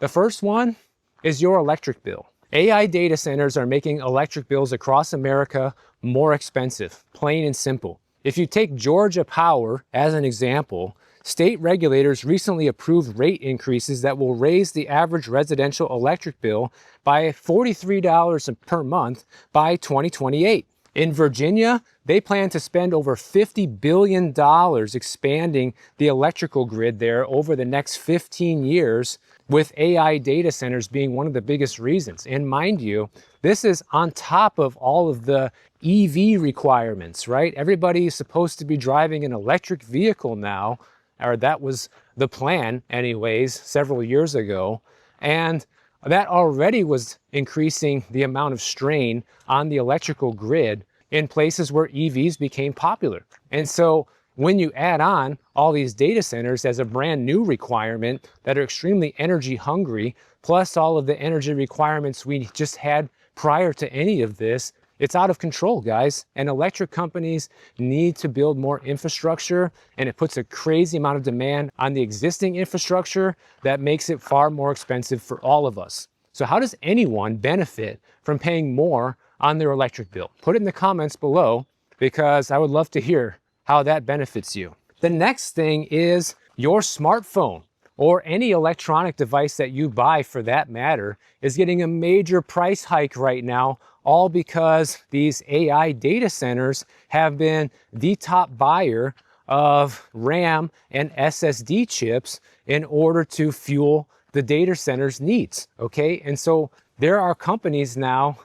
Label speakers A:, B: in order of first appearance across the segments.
A: The first one is your electric bill. AI data centers are making electric bills across America more expensive, plain and simple. If you take Georgia Power as an example, state regulators recently approved rate increases that will raise the average residential electric bill by $43 per month by 2028. In Virginia, they plan to spend over $50 billion expanding the electrical grid there over the next 15 years, with AI data centers being one of the biggest reasons. And mind you, this is on top of all of the EV requirements, right? Everybody is supposed to be driving an electric vehicle now, or that was the plan anyways, several years ago. And that already was increasing the amount of strain on the electrical grid in places where EVs became popular. And so when you add on all these data centers as a brand new requirement that are extremely energy hungry, plus all of the energy requirements we just had prior to any of this, it's out of control, guys. And electric companies need to build more infrastructure, and it puts a crazy amount of demand on the existing infrastructure that makes it far more expensive for all of us. So how does anyone benefit from paying more on their electric bill? Put it in the comments below, because I would love to hear how that benefits you. The next thing is your smartphone, or any electronic device that you buy for that matter, is getting a major price hike right now, all because these AI data centers have been the top buyer of RAM and SSD chips in order to fuel the data center's needs, okay? And so there are companies now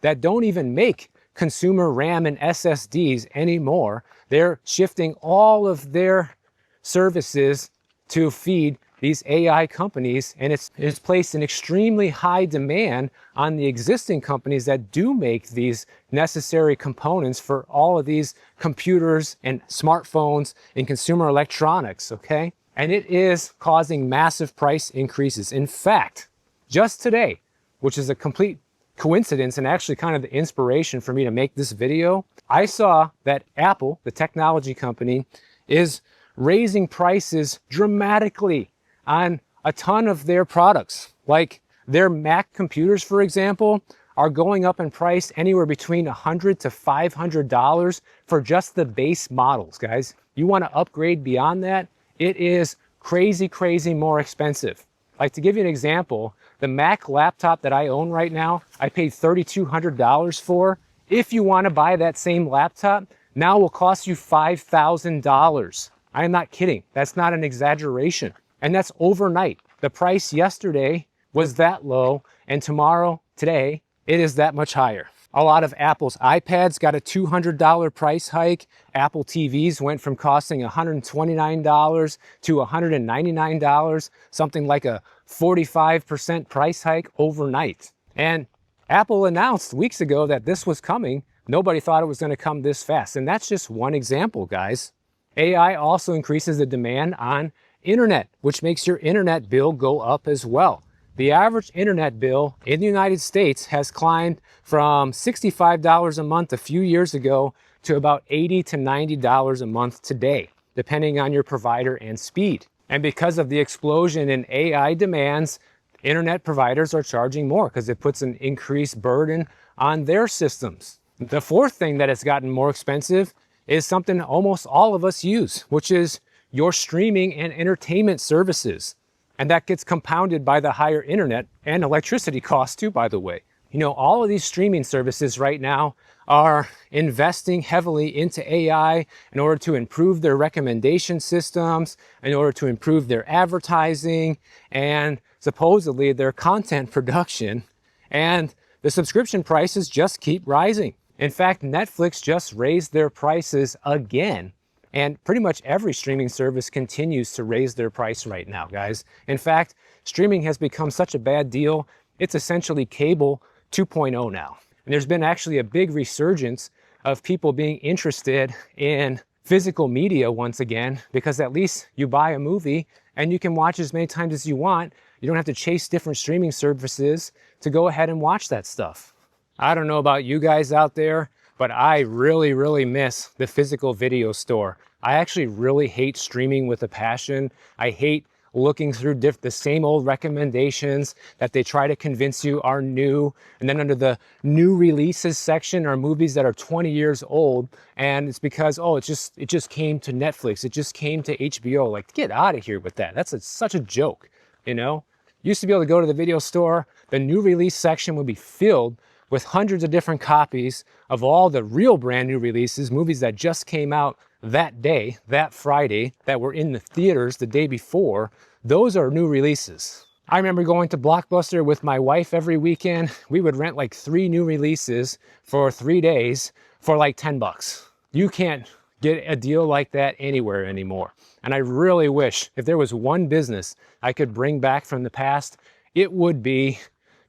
A: that don't even make consumer RAM and SSDs anymore. They're shifting all of their services to feed these AI companies, and it's placed an extremely high demand on the existing companies that do make these necessary components for all of these computers and smartphones and consumer electronics, okay? And it is causing massive price increases. In fact, just today, which is a complete coincidence and actually kind of the inspiration for me to make this video, I saw that Apple, the technology company, is raising prices dramatically on a ton of their products. Like their Mac computers, for example, are going up in price anywhere between $100 to $500 for just the base models, guys. You want to upgrade beyond that, it is crazy, crazy more expensive. Like, to give you an example, the Mac laptop that I own right now, I paid $3,200 for. If you want to buy that same laptop, now will cost you $5,000. I am not kidding. That's not an exaggeration. And that's overnight. The price yesterday was that low, and today, it is that much higher. A lot of Apple's iPads got a $200 price hike. Apple TVs went from costing $129 to $199, something like a 45% price hike overnight. And Apple announced weeks ago that this was coming. Nobody thought it was going to come this fast. And that's just one example, guys. AI also increases the demand on internet, which makes your internet bill go up as well. The average internet bill in the United States has climbed from $65 a month a few years ago to about $80 to $90 a month today, depending on your provider and speed. And because of the explosion in AI demands, internet providers are charging more because it puts an increased burden on their systems. The fourth thing that has gotten more expensive is something almost all of us use, which is your streaming and entertainment services. And that gets compounded by the higher internet and electricity costs too, by the way. You know, all of these streaming services right now are investing heavily into AI in order to improve their recommendation systems, in order to improve their advertising, and supposedly their content production. And the subscription prices just keep rising. In fact, Netflix just raised their prices again. And pretty much every streaming service continues to raise their price right now, guys. In fact, streaming has become such a bad deal, it's essentially cable 2.0 now. And there's been actually a big resurgence of people being interested in physical media once again, because at least you buy a movie and you can watch as many times as you want. You don't have to chase different streaming services to go ahead and watch that stuff. I don't know about you guys out there, but I really, really miss the physical video store. I actually really hate streaming with a passion. I hate looking through the same old recommendations that they try to convince you are new. And then under the new releases section are movies that are 20 years old. And it's because, oh, it just came to Netflix. It just came to HBO. Like, get out of here with that. That's such a joke, you know? Used to be able to go to the video store. The new release section would be filled with hundreds of different copies of all the real brand new releases, movies that just came out that day, that Friday, that were in the theaters the day before. Those are new releases. I remember going to Blockbuster with my wife every weekend. We would rent like 3 new releases for 3 days for like 10 bucks. You can't get a deal like that anywhere anymore. And I really wish if there was one business I could bring back from the past, it would be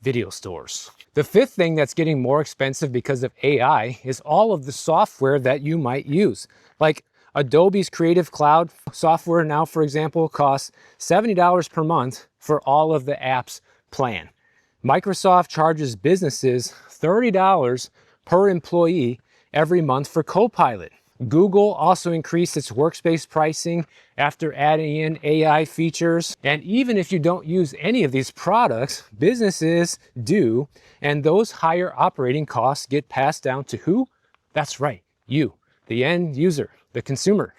A: video stores. The fifth thing that's getting more expensive because of AI is all of the software that you might use. Like Adobe's Creative Cloud software now, for example, costs $70 per month for all of the apps plan. Microsoft charges businesses $30 per employee every month for Copilot. Google also increased its workspace pricing after adding in AI features. And even if you don't use any of these products, businesses do, and those higher operating costs get passed down to who? That's right, you, the end user, the consumer.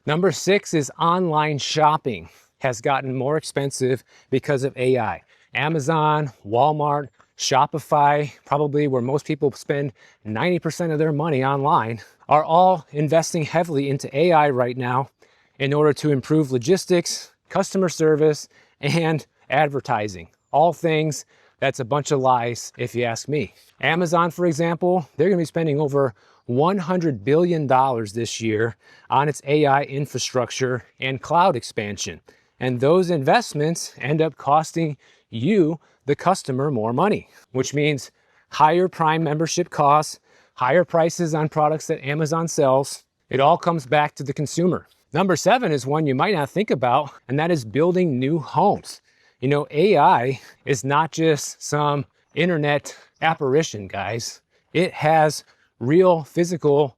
A: Number 6 is online shopping has gotten more expensive because of AI. Amazon, Walmart, Shopify, probably where most people spend 90% of their money online, are all investing heavily into AI right now in order to improve logistics, customer service, and advertising. All things that's a bunch of lies if you ask me. Amazon, for example, they're gonna be spending over $100 billion this year on its AI infrastructure and cloud expansion. And those investments end up costing you, the customer, more money, which means higher Prime membership costs, higher prices on products that Amazon sells. It all comes back to the consumer. Number 7 is one you might not think about, and that is building new homes. You know, AI is not just some internet apparition, guys. It has real physical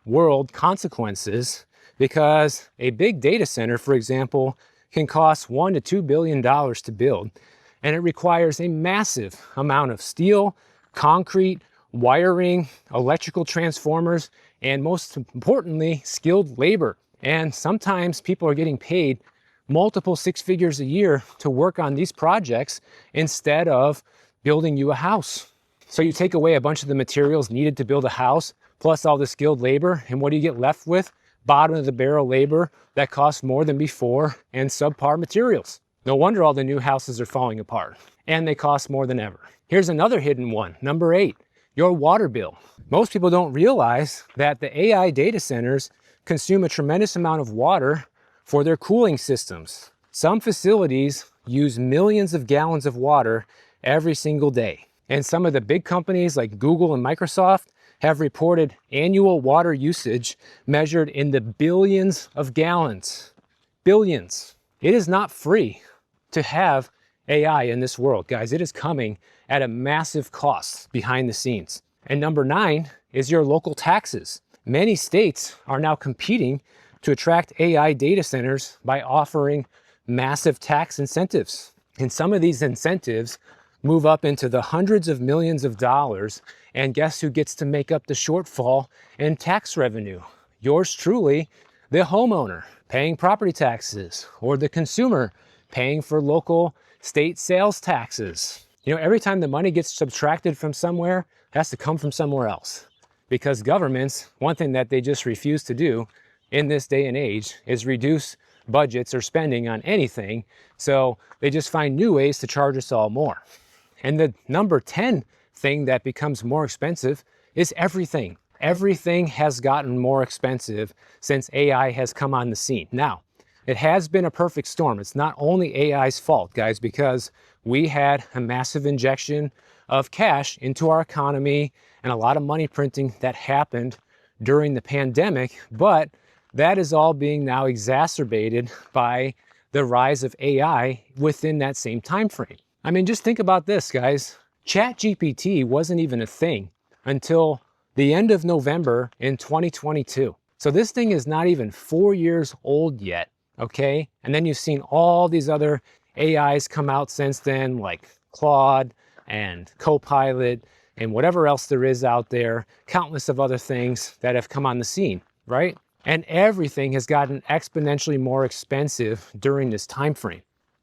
A: world consequences because a big data center, for example, can cost $1 to $2 billion to build. And it requires a massive amount of steel, concrete, wiring, electrical transformers, and most importantly, skilled labor. And sometimes people are getting paid multiple 6 figures a year to work on these projects instead of building you a house. So you take away a bunch of the materials needed to build a house, plus all the skilled labor, and what do you get left with? Bottom of the barrel labor that costs more than before and subpar materials. No wonder all the new houses are falling apart, and they cost more than ever. Here's another hidden one, number 8, your water bill. Most people don't realize that the AI data centers consume a tremendous amount of water for their cooling systems. Some facilities use millions of gallons of water every single day. And some of the big companies like Google and Microsoft have reported annual water usage measured in the billions of gallons. Billions. It is not free to have AI in this world, guys. It is coming at a massive cost behind the scenes. And number 9 is your local taxes. Many states are now competing to attract AI data centers by offering massive tax incentives. And some of these incentives move up into the hundreds of millions of dollars. And guess who gets to make up the shortfall in tax revenue? Yours truly, the homeowner paying property taxes, or the consumer paying for local state sales taxes. You know, every time the money gets subtracted from somewhere, it has to come from somewhere else. Because governments, one thing that they just refuse to do in this day and age is reduce budgets or spending on anything. So they just find new ways to charge us all more. And the number 10 thing that becomes more expensive is everything. Everything has gotten more expensive since AI has come on the scene. Now, it has been a perfect storm. It's not only AI's fault, guys, because we had a massive injection of cash into our economy and a lot of money printing that happened during the pandemic, but that is all being now exacerbated by the rise of AI within that same time frame. I mean, just think about this, guys. ChatGPT wasn't even a thing until the end of November in 2022. So this thing is not even 4 years old yet, okay? And then you've seen all these other AIs come out since then, like Claude and Copilot and whatever else there is out there, countless of other things that have come on the scene, right? And everything has gotten exponentially more expensive during this time frame.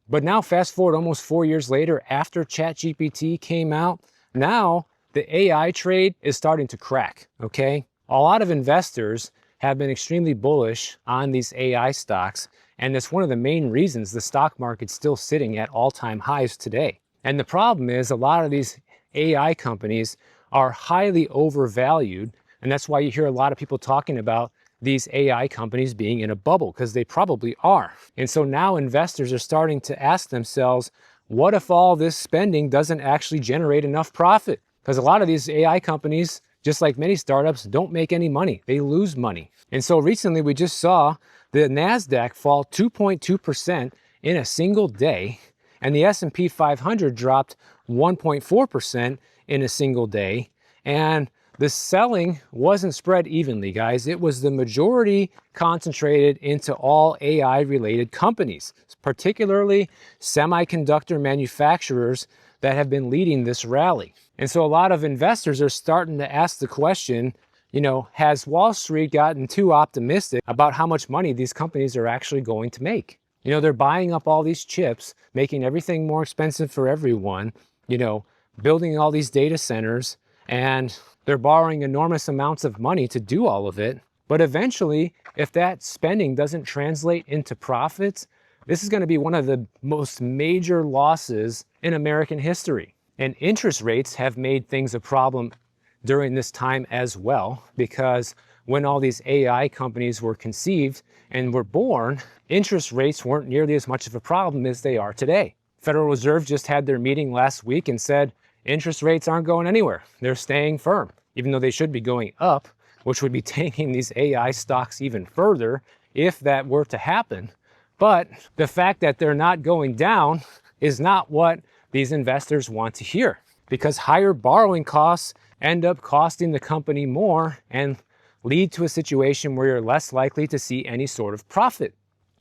A: But now fast forward almost 4 years later, after ChatGPT came out, now the AI trade is starting to crack, okay? A lot of investors have been extremely bullish on these AI stocks, and that's one of the main reasons the stock market's still sitting at all-time highs today. And the problem is a lot of these AI companies are highly overvalued, and that's why you hear a lot of people talking about these AI companies being in a bubble, because they probably are. And so now investors are starting to ask themselves, what if all this spending doesn't actually generate enough profit? Because a lot of these AI companies, just like many startups, don't make any money. They lose money. And so recently we just saw the NASDAQ fall 2.2% in a single day, and the S&P 500 dropped 1.4% in a single day. And the selling wasn't spread evenly, guys. It was the majority concentrated into all AI-related companies, particularly semiconductor manufacturers that have been leading this rally. And so a lot of investors are starting to ask the question, you know, has Wall Street gotten too optimistic about how much money these companies are actually going to make? You know, they're buying up all these chips, making everything more expensive for everyone, you know, building all these data centers, and they're borrowing enormous amounts of money to do all of it. But eventually, if that spending doesn't translate into profits, this is going to be one of the most major losses in American history. And interest rates have made things a problem during this time as well, because when all these AI companies were conceived and were born, interest rates weren't nearly as much of a problem as they are today. Federal Reserve just had their meeting last week and said interest rates aren't going anywhere. They're staying firm, even though they should be going up, which would be taking these AI stocks even further if that were to happen. But the fact that they're not going down is not what these investors want to hear, because higher borrowing costs end up costing the company more and lead to a situation where you're less likely to see any sort of profit.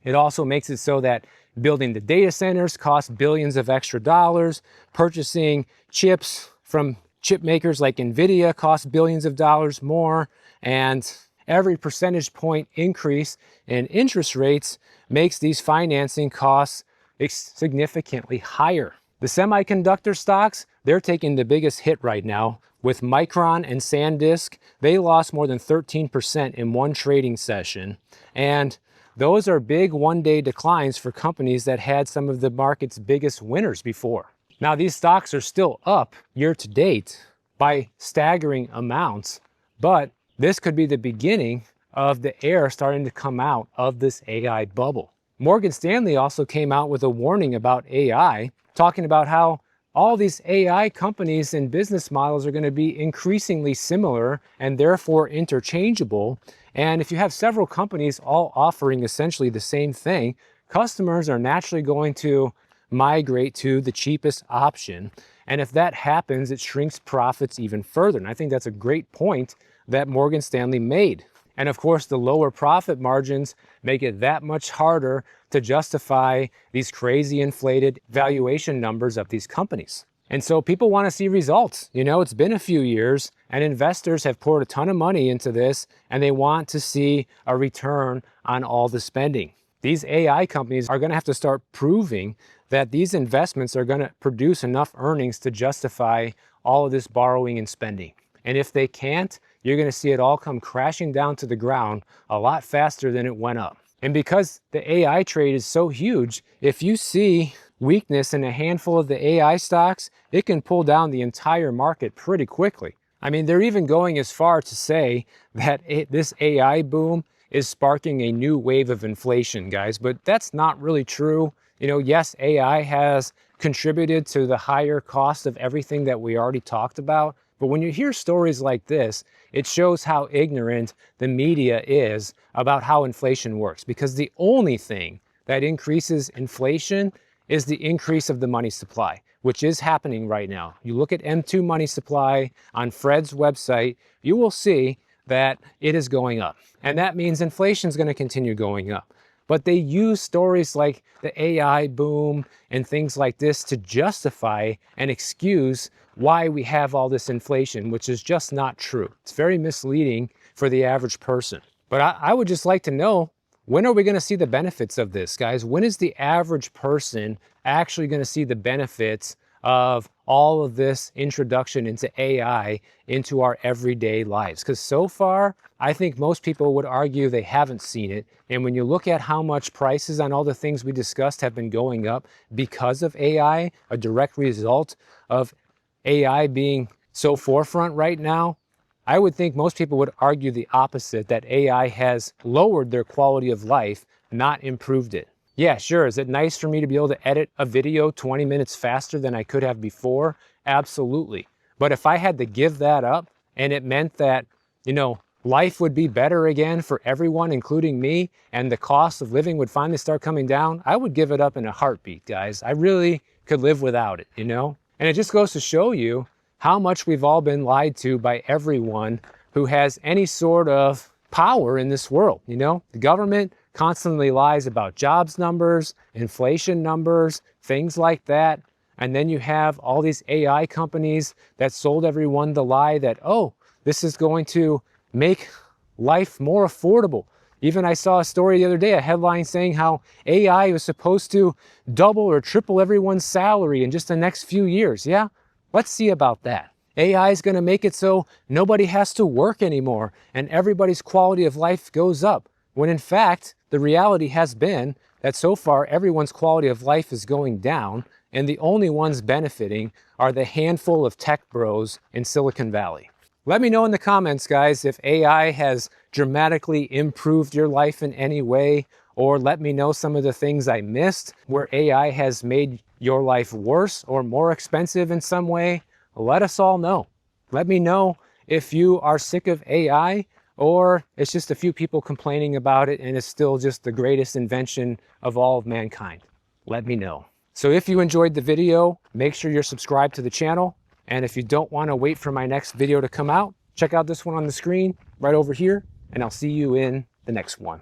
A: It also makes it so that building the data centers costs billions of extra dollars, purchasing chips from chip makers like NVIDIA costs billions of dollars more, and every percentage point increase in interest rates makes these financing costs significantly higher. The semiconductor stocks, they're taking the biggest hit right now. With Micron and SanDisk, they lost more than 13% in one trading session. And those are big one-day declines for companies that had some of the market's biggest winners before. Now, these stocks are still up year to date by staggering amounts, but this could be the beginning of the air starting to come out of this AI bubble. Morgan Stanley also came out with a warning about AI, talking about how all these AI companies and business models are going to be increasingly similar and therefore interchangeable. And if you have several companies all offering essentially the same thing, customers are naturally going to migrate to the cheapest option. And if that happens, it shrinks profits even further. And I think that's a great point that Morgan Stanley made. And of course, the lower profit margins make it that much harder to justify these crazy inflated valuation numbers of these companies. And so people want to see results. You know, it's been a few years and investors have poured a ton of money into this and they want to see a return on all the spending. These AI companies are going to have to start proving that these investments are going to produce enough earnings to justify all of this borrowing and spending. And if they can't, you're going to see it all come crashing down to the ground a lot faster than it went up. And because the AI trade is so huge, if you see weakness in a handful of the AI stocks, it can pull down the entire market pretty quickly. I mean, they're even going as far to say that this AI boom is sparking a new wave of inflation, guys, but that's not really true. You know, yes, AI has contributed to the higher cost of everything that we already talked about, but when you hear stories like this, it shows how ignorant the media is about how inflation works, because the only thing that increases inflation is the increase of the money supply, which is happening right now. You look at M2 money supply on Fred's website, you will see that it is going up. And that means inflation is going to continue going up. But they use stories like the AI boom and things like this to justify and excuse why we have all this inflation, which is just not true. It's very misleading for the average person. But I would just like to know, when are we going to see the benefits of this, guys? When is the average person actually going to see the benefits of all of this introduction into AI into our everyday lives? Because so far, I think most people would argue they haven't seen it. And when you look at how much prices on all the things we discussed have been going up because of AI, a direct result of AI being so forefront right now, I would think most people would argue the opposite, that AI has lowered their quality of life, not improved it. Yeah, sure. Is it nice for me to be able to edit a video 20 minutes faster than I could have before? Absolutely. But if I had to give that up and it meant that, life would be better again for everyone, including me, and the cost of living would finally start coming down, I would give it up in a heartbeat, guys. I really could live without it, And it just goes to show you how much we've all been lied to by everyone who has any sort of power in this world. The government constantly lies about jobs numbers, inflation numbers, things like that. And then you have all these AI companies that sold everyone the lie that, oh, this is going to make life more affordable. Even I saw a story the other day, a headline saying how AI was supposed to double or triple everyone's salary in just the next few years. Yeah, let's see about that. AI is going to make it so nobody has to work anymore and everybody's quality of life goes up. When in fact, the reality has been that so far everyone's quality of life is going down, and the only ones benefiting are the handful of tech bros in Silicon Valley. Let me know in the comments, guys, if AI has dramatically improved your life in any way, or let me know some of the things I missed where AI has made your life worse or more expensive in some way. Let us all know. Let me know if you are sick of AI, or it's just a few people complaining about it and it's still just the greatest invention of all of mankind. Let me know. So if you enjoyed the video, make sure you're subscribed to the channel. And if you don't want to wait for my next video to come out, check out this one on the screen right over here, and I'll see you in the next one.